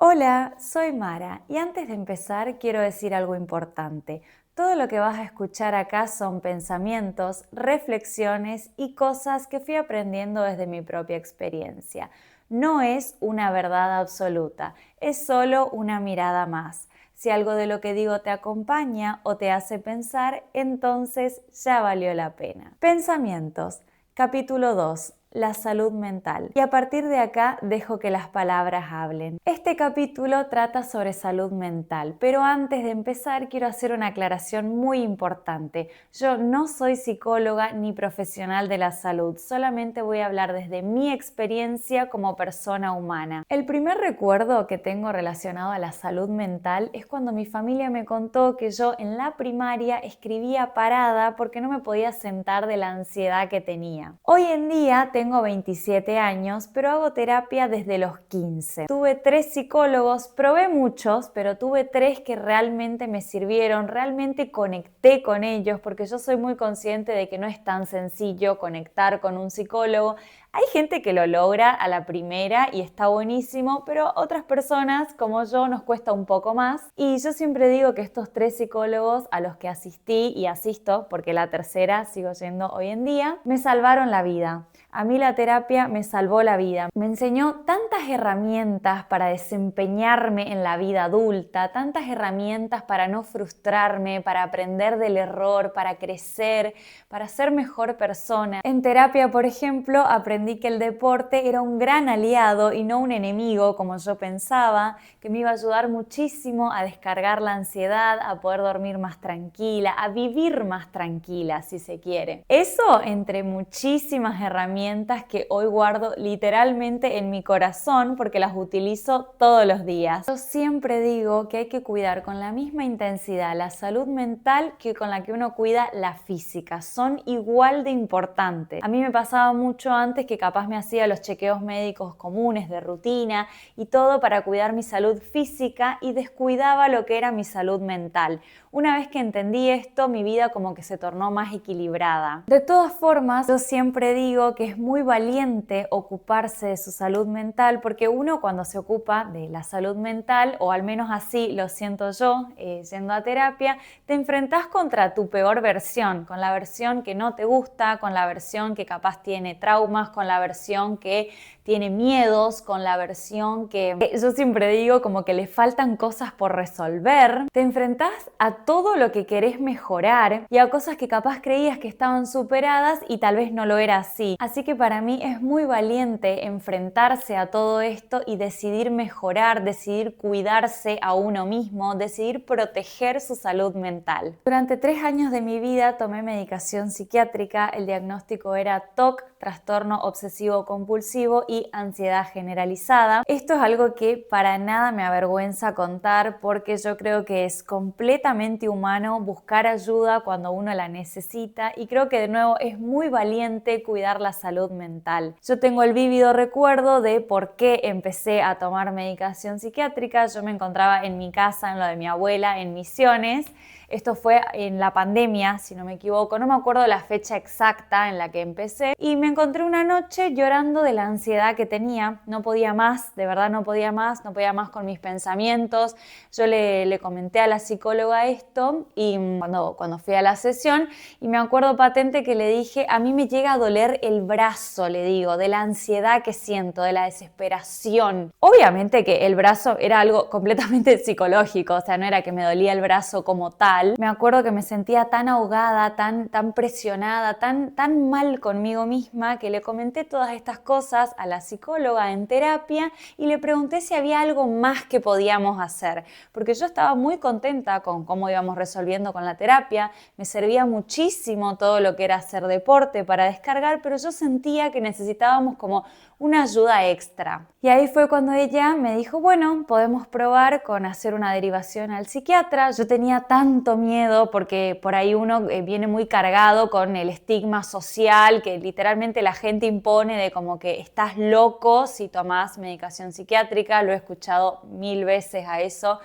Hola, soy Mara y antes de empezar quiero decir algo importante. Todo lo que vas a escuchar acá son pensamientos, reflexiones y cosas que fui aprendiendo desde mi propia experiencia. No es una verdad absoluta, es solo una mirada más. Si algo de lo que digo te acompaña o te hace pensar, entonces ya valió la pena. Pensamientos. Capítulo 2. La salud mental. Y a partir de acá dejo que las palabras hablen. Este capítulo trata sobre salud mental, pero antes de empezar quiero hacer una aclaración muy importante. Yo no soy psicóloga ni profesional de la salud, solamente voy a hablar desde mi experiencia como persona humana. El primer recuerdo que tengo relacionado a la salud mental es cuando mi familia me contó que yo en la primaria escribía parada porque no me podía sentar de la ansiedad que tenía. Hoy en día tengo 27 años, pero hago terapia desde los 15. Tuve 3 psicólogos, probé muchos, pero tuve 3 que realmente me sirvieron, realmente conecté con ellos, porque yo soy muy consciente de que no es tan sencillo conectar con un psicólogo. Hay gente que lo logra a la primera y está buenísimo, pero otras personas como yo nos cuesta un poco más. Y yo siempre digo que estos 3 psicólogos a los que asistí y asisto, porque la tercera sigo yendo hoy en día, me salvaron la vida. A mí la terapia me salvó la vida. Me enseñó tantas herramientas para desempeñarme en la vida adulta, tantas herramientas para no frustrarme, para aprender del error, para crecer, para ser mejor persona. En terapia, por ejemplo, aprendí que el deporte era un gran aliado y no un enemigo, como yo pensaba, que me iba a ayudar muchísimo a descargar la ansiedad, a poder dormir más tranquila, a vivir más tranquila, si se quiere. Eso entre muchísimas herramientas que hoy guardo literalmente en mi corazón porque las utilizo todos los días. Yo siempre digo que hay que cuidar con la misma intensidad la salud mental que con la que uno cuida la física. Son igual de importantes. A mí me pasaba mucho antes que capaz me hacía los chequeos médicos comunes de rutina y todo para cuidar mi salud física y descuidaba lo que era mi salud mental. Una vez que entendí esto, mi vida como que se tornó más equilibrada. De todas formas, yo siempre digo que es muy valiente ocuparse de su salud mental porque uno cuando se ocupa de la salud mental, o al menos así lo siento yo yendo a terapia, te enfrentás contra tu peor versión, con la versión que no te gusta, con la versión que capaz tiene traumas, con la versión que tiene miedos, con la versión que yo siempre digo como que le faltan cosas por resolver. Te enfrentás a todo lo que querés mejorar y a cosas que capaz creías que estaban superadas y tal vez no lo era así. Así que para mí es muy valiente enfrentarse a todo esto y decidir mejorar, decidir cuidarse a uno mismo, decidir proteger su salud mental. Durante 3 años de mi vida tomé medicación psiquiátrica, el diagnóstico era TOC, trastorno obsesivo compulsivo y ansiedad generalizada. Esto es algo que para nada me avergüenza contar porque yo creo que es completamente humano buscar ayuda cuando uno la necesita y creo que de nuevo es muy valiente cuidar la salud mental. Yo tengo el vívido recuerdo de por qué empecé a tomar medicación psiquiátrica. Yo me encontraba en mi casa, en lo de mi abuela, en Misiones. Esto fue en la pandemia, si no me equivoco, no me acuerdo la fecha exacta en la que empecé y me encontré una noche llorando de la ansiedad que tenía. No podía más, de verdad no podía más con mis pensamientos. Yo le comenté a la psicóloga esto y cuando fui a la sesión y me acuerdo patente que le dije, a mí me llega a doler el brazo, le digo, de la ansiedad que siento, de la desesperación. Obviamente que el brazo era algo completamente psicológico, o sea, no era que me dolía el brazo como tal. Me acuerdo que me sentía tan ahogada, tan presionada, tan mal conmigo misma que le comenté todas estas cosas a la psicóloga en terapia y le pregunté si había algo más que podíamos hacer, porque yo estaba muy contenta con cómo íbamos resolviendo con la terapia, me servía muchísimo todo lo que era hacer deporte para descargar, pero yo sentía que necesitábamos como una ayuda extra. Y ahí fue cuando ella me dijo, bueno, podemos probar con hacer una derivación al psiquiatra. Yo tenía tanto miedo porque por ahí uno viene muy cargado con el estigma social que literalmente la gente impone de como que estás loco si tomás medicación psiquiátrica. Lo he escuchado 1000 veces a eso.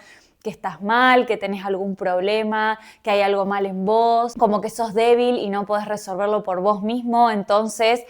que estás mal, que tenés algún problema, que hay algo mal en vos, como que sos débil y no podés resolverlo por vos mismo, entonces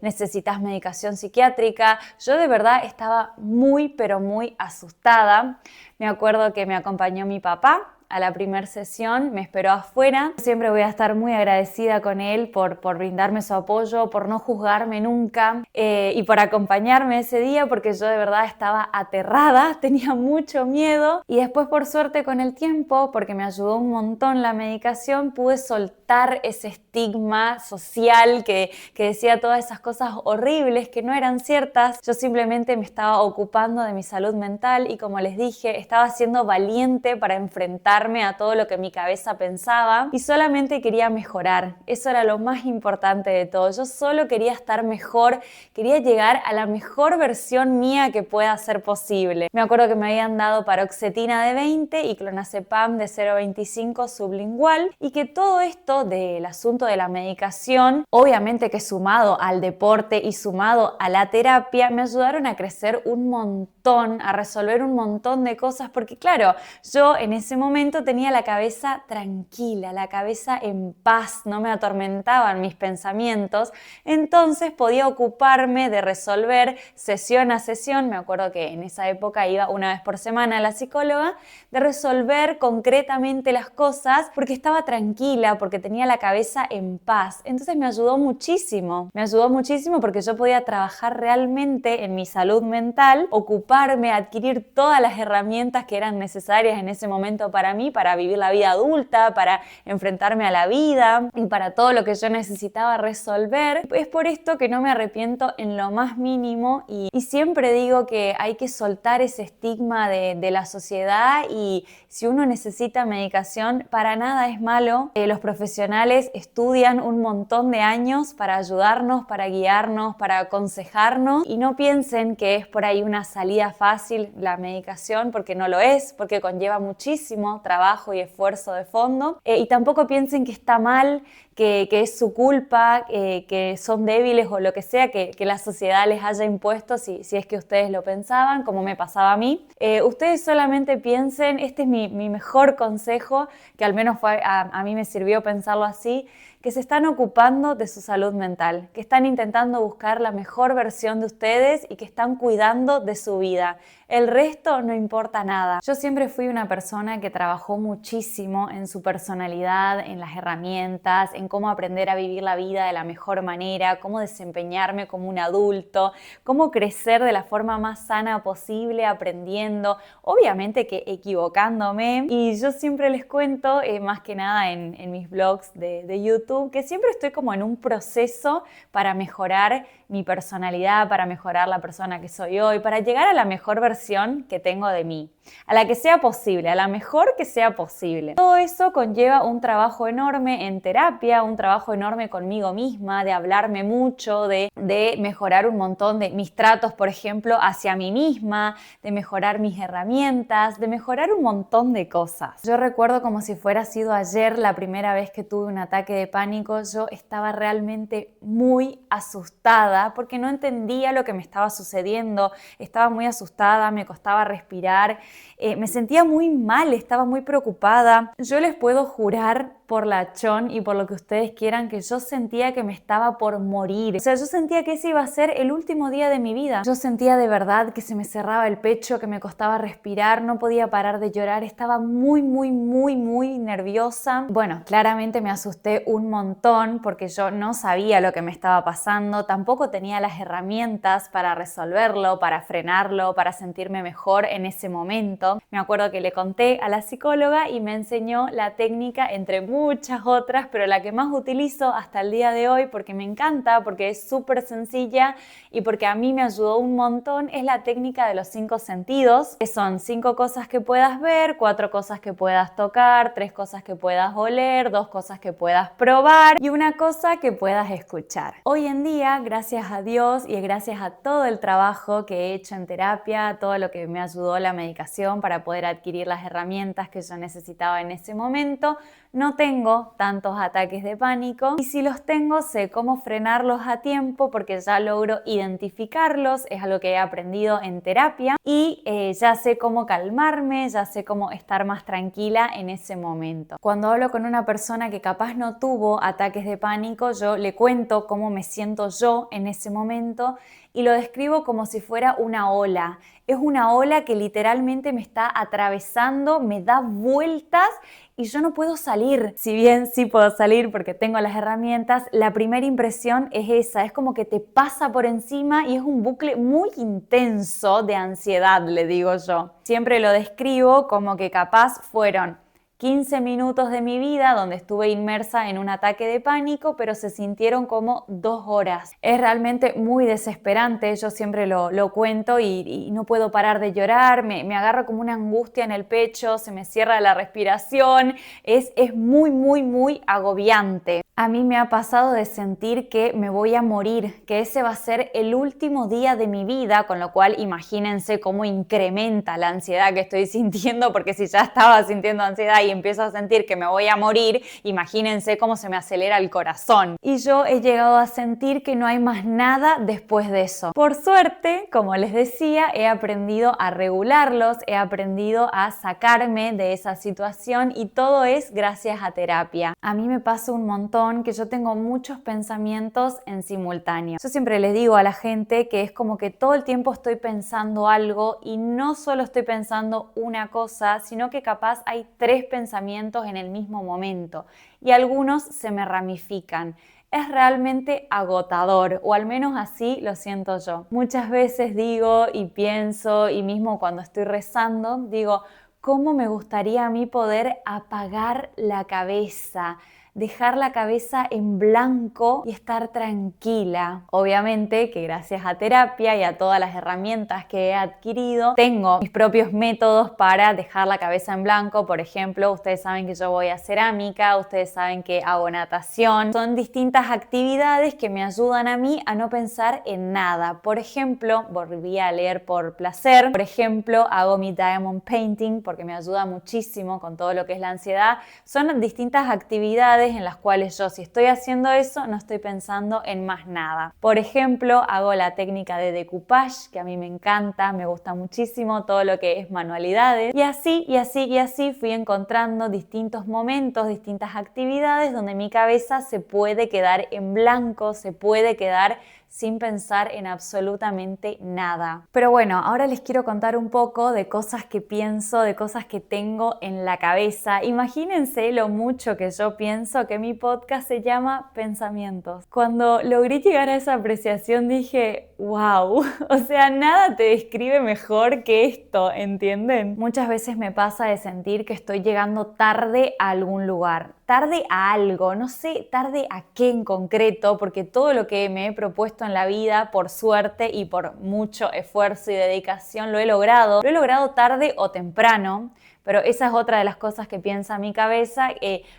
necesitas medicación psiquiátrica. Yo de verdad estaba muy, pero muy asustada. Me acuerdo que me acompañó mi papá a la primera sesión, me esperó afuera. Siempre voy a estar muy agradecida con él por brindarme su apoyo, por no juzgarme nunca y por acompañarme ese día, porque yo de verdad estaba aterrada, tenía mucho miedo y después por suerte con el tiempo, porque me ayudó un montón la medicación, pude soltar ese estigma social que decía todas esas cosas horribles que no eran ciertas. Yo simplemente me estaba ocupando de mi salud mental y, como les dije, estaba siendo valiente para enfrentarme a todo lo que mi cabeza pensaba y solamente quería mejorar. Eso era lo más importante de todo. Yo solo quería estar mejor, quería llegar a la mejor versión mía que pueda ser posible. Me acuerdo que me habían dado paroxetina de 20 y clonazepam de 0,25 sublingual, y que todo esto del asunto de la medicación, obviamente que sumado al deporte y sumado a la terapia, me ayudaron a crecer un montón, a resolver un montón de cosas, porque claro, yo en ese momento tenía la cabeza tranquila, la cabeza en paz, no me atormentaban mis pensamientos, entonces podía ocuparme de resolver sesión a sesión. Me acuerdo que en esa época iba una vez por semana a la psicóloga, de resolver concretamente las cosas porque estaba tranquila, porque tenía la cabeza en paz. Entonces me ayudó muchísimo porque yo podía trabajar realmente en mi salud mental, ocuparme, adquirir todas las herramientas que eran necesarias en ese momento para mí, para vivir la vida adulta, para enfrentarme a la vida y para todo lo que yo necesitaba resolver. Es por esto que no me arrepiento en lo más mínimo y siempre digo que hay que soltar ese estigma de la sociedad, y si uno necesita medicación, para nada es malo. Los profesionales estudian un montón de años para ayudarnos, para guiarnos, para aconsejarnos, y no piensen que es por ahí una salida fácil la medicación, porque no lo es, porque conlleva muchísimo trabajo y esfuerzo de fondo, y tampoco piensen que está mal, que es su culpa, que son débiles o lo que sea que la sociedad les haya impuesto, si es que ustedes lo pensaban, como me pasaba a mí. Ustedes solamente piensen, este es mi mejor consejo, que al menos a mí me sirvió pensarlo así, que se están ocupando de su salud mental, que están intentando buscar la mejor versión de ustedes y que están cuidando de su vida. El resto no importa nada. Yo siempre fui una persona que trabajó muchísimo en su personalidad, en las herramientas, en cómo aprender a vivir la vida de la mejor manera, cómo desempeñarme como un adulto, cómo crecer de la forma más sana posible, aprendiendo, obviamente que equivocándome. Y yo siempre les cuento, más que nada en mis blogs de YouTube, que siempre estoy como en un proceso para mejorar mi personalidad, para mejorar la persona que soy hoy, para llegar a la mejor versión que tengo de mí, a la que sea posible, a la mejor que sea posible. Todo eso conlleva un trabajo enorme en terapia, un trabajo enorme conmigo misma, de hablarme mucho, de mejorar un montón de mis tratos, por ejemplo, hacia mí misma, de mejorar mis herramientas, de mejorar un montón de cosas. Yo recuerdo como si fuera sido ayer la primera vez que tuve un ataque de pánico. Yo estaba realmente muy asustada porque no entendía lo que me estaba sucediendo, estaba muy asustada, me costaba respirar, me sentía muy mal, estaba muy preocupada. Yo les puedo jurar por la Chon y por lo que ustedes quieran que yo sentía que me estaba por morir. O sea, yo sentía que ese iba a ser el último día de mi vida. Yo sentía de verdad que se me cerraba el pecho, que me costaba respirar, no podía parar de llorar, estaba muy, muy, muy, muy nerviosa. Bueno, claramente me asusté un montón porque yo no sabía lo que me estaba pasando, tampoco tenía las herramientas para resolverlo, para frenarlo, para sentirme mejor en ese momento. Me acuerdo que le conté a la psicóloga y me enseñó la técnica, entre muchas otras, pero la que más utilizo hasta el día de hoy porque me encanta, porque es súper sencilla y porque a mí me ayudó un montón, es la técnica de los 5 sentidos, que son 5 cosas que puedas ver, 4 cosas que puedas tocar, 3 cosas que puedas oler, 2 cosas que puedas probar y 1 cosa que puedas escuchar. Hoy en día, gracias a Dios y gracias a todo el trabajo que he hecho en terapia, todo lo que me ayudó la medicación para poder adquirir las herramientas que yo necesitaba en ese momento, no tengo tantos ataques de pánico y si los tengo sé cómo frenarlos a tiempo porque ya logro identificarlos, es algo que he aprendido en terapia y ya sé cómo calmarme, ya sé cómo estar más tranquila en ese momento. Cuando hablo con una persona que capaz no tuvo ataques de pánico, yo le cuento cómo me siento yo en ese momento y lo describo como si fuera una ola. Es una ola que literalmente me está atravesando, me da vueltas y yo no puedo salir. Si bien sí puedo salir porque tengo las herramientas, la primera impresión es esa, es como que te pasa por encima y es un bucle muy intenso de ansiedad, le digo yo. Siempre lo describo como que capaz fueron 15 minutos de mi vida donde estuve inmersa en un ataque de pánico, pero se sintieron como 2 horas. Es realmente muy desesperante, yo siempre lo cuento y no puedo parar de llorar, me agarro como una angustia en el pecho, se me cierra la respiración, es muy agobiante. A mí me ha pasado de sentir que me voy a morir, que ese va a ser el último día de mi vida, con lo cual imagínense cómo incrementa la ansiedad que estoy sintiendo, porque si ya estaba sintiendo ansiedad y empiezo a sentir que me voy a morir, imagínense cómo se me acelera el corazón. Y yo he llegado a sentir que no hay más nada después de eso. Por suerte, como les decía, he aprendido a regularlos, he aprendido a sacarme de esa situación y todo es gracias a terapia. A mí me pasa un montón que yo tengo muchos pensamientos en simultáneo. Yo siempre les digo a la gente que es como que todo el tiempo estoy pensando algo y no solo estoy pensando una cosa, sino que capaz hay 3 pensamientos en el mismo momento y algunos se me ramifican. Es realmente agotador, o al menos así lo siento yo. Muchas veces digo y pienso, y mismo cuando estoy rezando, digo, ¿cómo me gustaría a mí poder apagar la cabeza? Dejar la cabeza en blanco y estar tranquila. Obviamente que gracias a terapia y a todas las herramientas que he adquirido, tengo mis propios métodos para dejar la cabeza en blanco. Por ejemplo, ustedes saben que yo voy a cerámica, ustedes saben que hago natación. Son distintas actividades que me ayudan a mí a no pensar en nada. Por ejemplo, volví a leer por placer. Por ejemplo, hago mi diamond painting porque me ayuda muchísimo con todo lo que es la ansiedad. Son distintas actividades en las cuales yo, si estoy haciendo eso, no estoy pensando en más nada. Por ejemplo, hago la técnica de decoupage, que a mí me encanta, me gusta muchísimo todo lo que es manualidades. Y así fui encontrando distintos momentos, distintas actividades donde mi cabeza se puede quedar en blanco, se puede quedar sin pensar en absolutamente nada. Pero bueno, ahora les quiero contar un poco de cosas que pienso, de cosas que tengo en la cabeza. Imagínense lo mucho que yo pienso, que mi podcast se llama Pensamientos. Cuando logré llegar a esa apreciación dije, wow, o sea, nada te describe mejor que esto, ¿entienden? Muchas veces me pasa de sentir que estoy llegando tarde a algún lugar. Tarde a algo, no sé tarde a qué en concreto, porque todo lo que me he propuesto en la vida, por suerte y por mucho esfuerzo y dedicación, lo he logrado. Lo he logrado tarde o temprano, pero esa es otra de las cosas que piensa mi cabeza.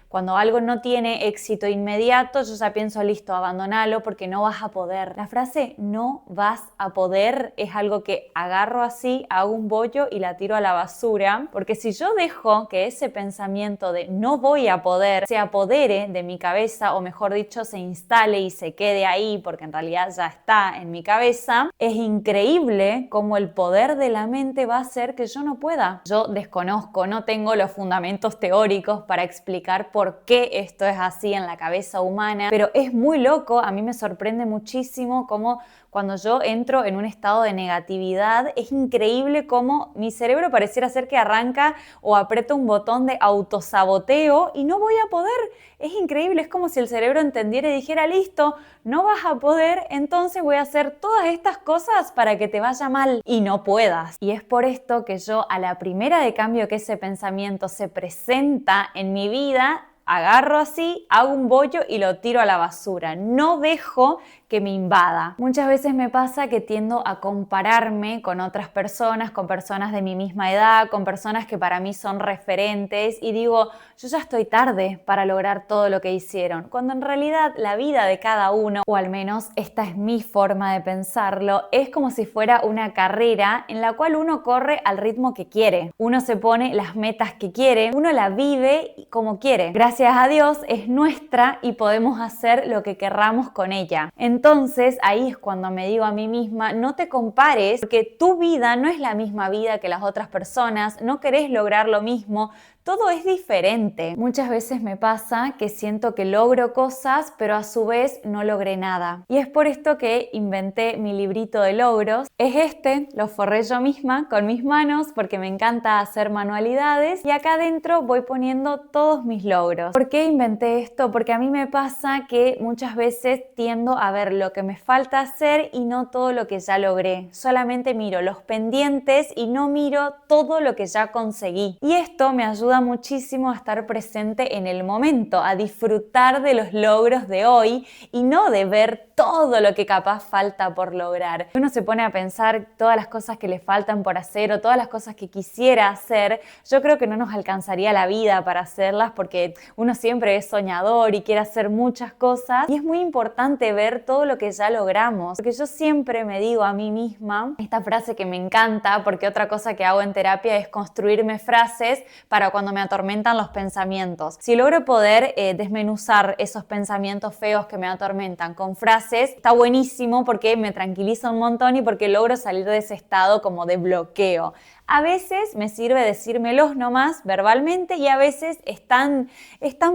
Cuando algo no tiene éxito inmediato, yo ya pienso, listo, abandonalo porque no vas a poder. La frase no vas a poder es algo que agarro así, hago un bollo y la tiro a la basura, porque si yo dejo que ese pensamiento de no voy a poder se apodere de mi cabeza, o mejor dicho, se instale y se quede ahí, porque en realidad ya está en mi cabeza, es increíble cómo el poder de la mente va a hacer que yo no pueda. Yo desconozco, no tengo los fundamentos teóricos para explicar por qué esto es así en la cabeza humana, pero es muy loco, a mí me sorprende muchísimo cómo cuando yo entro en un estado de negatividad, es increíble cómo mi cerebro pareciera ser que arranca o aprieta un botón de autosaboteo y no voy a poder. Es increíble, es como si el cerebro entendiera y dijera, listo, no vas a poder, entonces voy a hacer todas estas cosas para que te vaya mal y no puedas. Y es por esto que yo, a la primera de cambio que ese pensamiento se presenta en mi vida, agarro así, hago un bollo y lo tiro a la basura. No dejo que me invada. Muchas veces me pasa que tiendo a compararme con otras personas, con personas de mi misma edad, con personas que para mí son referentes y digo, yo ya estoy tarde para lograr todo lo que hicieron, cuando en realidad la vida de cada uno, o al menos esta es mi forma de pensarlo, es como si fuera una carrera en la cual uno corre al ritmo que quiere. Uno se pone las metas que quiere, uno la vive como quiere. Gracias gracias a Dios es nuestra y podemos hacer lo que querramos con ella. Entonces ahí es cuando me digo a mí misma, no te compares porque tu vida no es la misma vida que las otras personas, no querés lograr lo mismo. Todo es diferente. Muchas veces me pasa que siento que logro cosas, pero a su vez no logré nada. Y es por esto que inventé mi librito de logros. Es este, lo forré yo misma con mis manos porque me encanta hacer manualidades y acá adentro voy poniendo todos mis logros. ¿Por qué inventé esto? Porque a mí me pasa que muchas veces tiendo a ver lo que me falta hacer y no todo lo que ya logré. Solamente miro los pendientes y no miro todo lo que ya conseguí. Y esto me ayuda muchísimo a estar presente en el momento, a disfrutar de los logros de hoy y no de ver todo lo que capaz falta por lograr. Uno se pone a pensar todas las cosas que le faltan por hacer o todas las cosas que quisiera hacer, yo creo que no nos alcanzaría la vida para hacerlas porque uno siempre es soñador y quiere hacer muchas cosas y es muy importante ver todo lo que ya logramos, porque yo siempre me digo a mí misma esta frase que me encanta, porque otra cosa que hago en terapia es construirme frases para cuando me atormentan los pensamientos. Si logro poder desmenuzar esos pensamientos feos que me atormentan con frases, está buenísimo porque me tranquiliza un montón y porque logro salir de ese estado como de bloqueo. A veces me sirve decírmelos nomás verbalmente y a veces es tan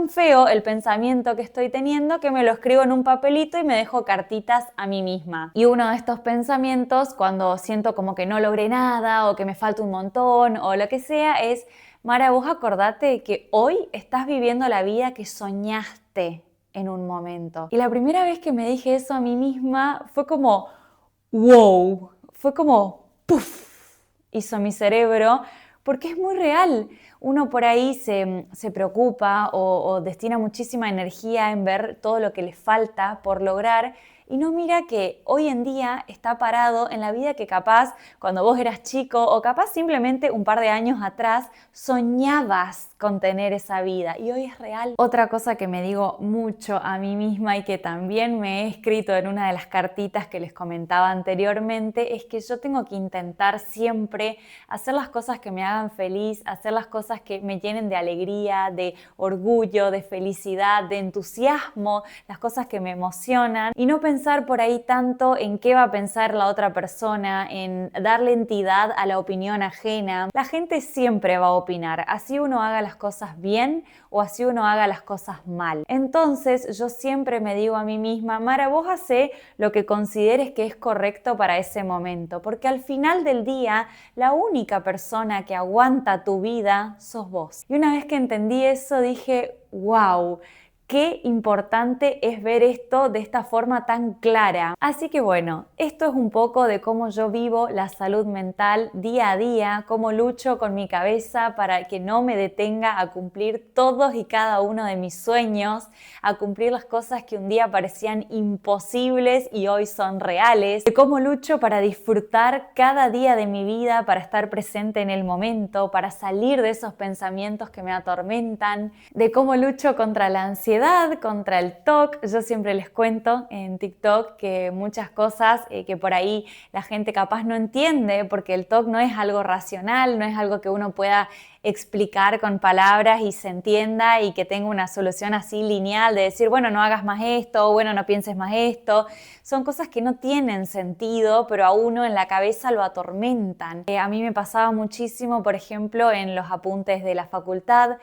feo el pensamiento que estoy teniendo que me lo escribo en un papelito y me dejo cartitas a mí misma. Y uno de estos pensamientos, cuando siento como que no logré nada o que me falta un montón o lo que sea, es: Mara, vos acordate que hoy estás viviendo la vida que soñaste en un momento. Y la primera vez que me dije eso a mí misma fue como wow, fue como ¡puf! Hizo mi cerebro, porque es muy real. Uno por ahí se preocupa o destina muchísima energía en ver todo lo que le falta por lograr y no mira que hoy en día está parado en la vida que capaz cuando vos eras chico o capaz simplemente un par de años atrás soñabas con tener esa vida y hoy es real. Otra cosa que me digo mucho a mí misma y que también me he escrito en una de las cartitas que les comentaba anteriormente es que yo tengo que intentar siempre hacer las cosas que me hagan feliz, hacer las cosas que me llenen de alegría, de orgullo, de felicidad, de entusiasmo, las cosas que me emocionan y no pensar por ahí tanto en qué va a pensar la otra persona, en darle entidad a la opinión ajena. La gente siempre va a opinar, así uno haga las cosas bien o así uno haga las cosas mal. Entonces yo siempre me digo a mí misma: Mara, vos hacé lo que consideres que es correcto para ese momento, porque al final del día la única persona que aguanta tu vida sos vos. Y una vez que entendí eso dije: wow, qué importante es ver esto de esta forma tan clara. Así que bueno, esto es un poco de cómo yo vivo la salud mental día a día, cómo lucho con mi cabeza para que no me detenga a cumplir todos y cada uno de mis sueños, a cumplir las cosas que un día parecían imposibles y hoy son reales, de cómo lucho para disfrutar cada día de mi vida, para estar presente en el momento, para salir de esos pensamientos que me atormentan, de cómo lucho contra la ansiedad, contra el TOC. Yo siempre les cuento en TikTok que muchas cosas que por ahí la gente capaz no entiende, porque el TOC no es algo racional, no es algo que uno pueda explicar con palabras y se entienda y que tenga una solución así lineal de decir, bueno, no hagas más esto, bueno, no pienses más esto. Son cosas que no tienen sentido, pero a uno en la cabeza lo atormentan. A mí me pasaba muchísimo, por ejemplo, en los apuntes de la facultad,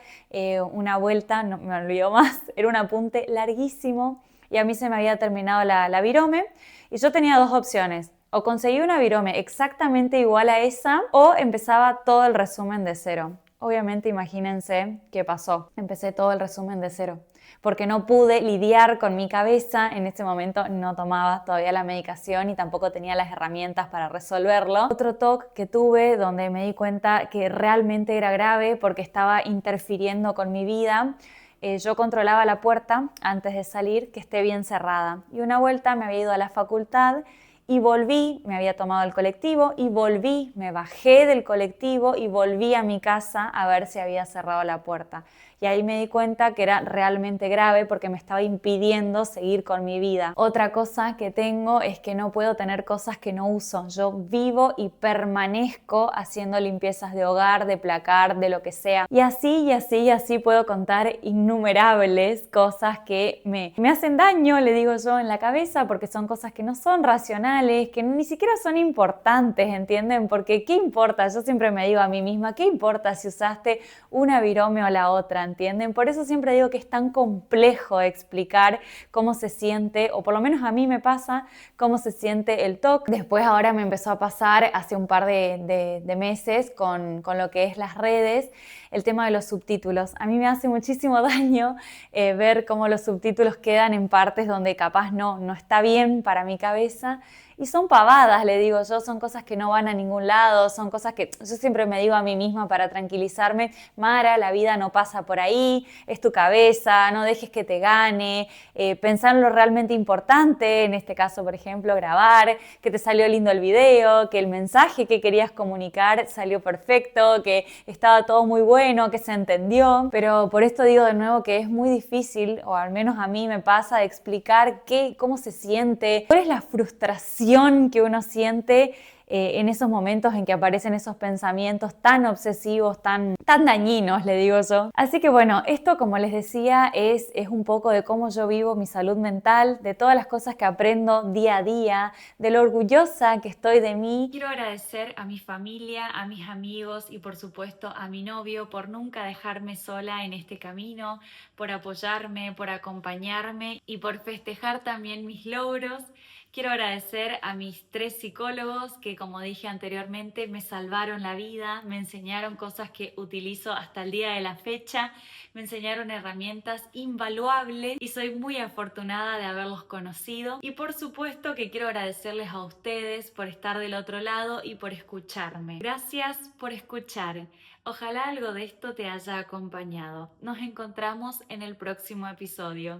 una vuelta, no me olvido más, era un apunte larguísimo y a mí se me había terminado la virome y yo tenía dos opciones. O conseguí una virome exactamente igual a esa o empezaba todo el resumen de cero. Obviamente imagínense qué pasó. Empecé todo el resumen de cero porque no pude lidiar con mi cabeza. En ese momento no tomaba todavía la medicación y tampoco tenía las herramientas para resolverlo. Otro TOC que tuve donde me di cuenta que realmente era grave porque estaba interfiriendo con mi vida. Yo controlaba la puerta antes de salir que esté bien cerrada y una vuelta me había ido a la facultad y volví, me había tomado el colectivo y volví, me bajé del colectivo y volví a mi casa a ver si había cerrado la puerta. Y ahí me di cuenta que era realmente grave porque me estaba impidiendo seguir con mi vida. Otra cosa que tengo es que no puedo tener cosas que no uso. Yo vivo y permanezco haciendo limpiezas de hogar, de placar, de lo que sea. Y así, y así, y así puedo contar innumerables cosas que me hacen daño, le digo yo, en la cabeza, porque son cosas que no son racionales, que ni siquiera son importantes, ¿entienden? Porque ¿qué importa? Yo siempre me digo a mí misma, ¿qué importa si usaste una virome o la otra? ¿Entienden? Por eso siempre digo que es tan complejo explicar cómo se siente, o por lo menos a mí me pasa, cómo se siente el TOC. Después ahora me empezó a pasar hace un par de meses con lo que es las redes, el tema de los subtítulos. A mí me hace muchísimo daño ver cómo los subtítulos quedan en partes donde capaz no está bien para mi cabeza. Y son pavadas, le digo yo, son cosas que no van a ningún lado, son cosas que yo siempre me digo a mí misma para tranquilizarme, Mara, la vida no pasa por ahí, es tu cabeza, no dejes que te gane, pensar en lo realmente importante, en este caso, por ejemplo, grabar, que te salió lindo el video, que el mensaje que querías comunicar salió perfecto, que estaba todo muy bueno, que se entendió, pero por esto digo de nuevo que es muy difícil, o al menos a mí me pasa, de explicar cómo se siente, cuál es la frustración que uno siente en esos momentos en que aparecen esos pensamientos tan obsesivos, tan dañinos, le digo yo. Así que bueno, esto como les decía es un poco de cómo yo vivo mi salud mental, de todas las cosas que aprendo día a día, de lo orgullosa que estoy de mí. Quiero agradecer a mi familia, a mis amigos y por supuesto a mi novio por nunca dejarme sola en este camino, por apoyarme, por acompañarme y por festejar también mis logros. Quiero agradecer a mis 3 psicólogos que, como dije anteriormente, me salvaron la vida, me enseñaron cosas que utilizo hasta el día de la fecha, me enseñaron herramientas invaluables y soy muy afortunada de haberlos conocido. Y por supuesto que quiero agradecerles a ustedes por estar del otro lado y por escucharme. Gracias por escuchar. Ojalá algo de esto te haya acompañado. Nos encontramos en el próximo episodio.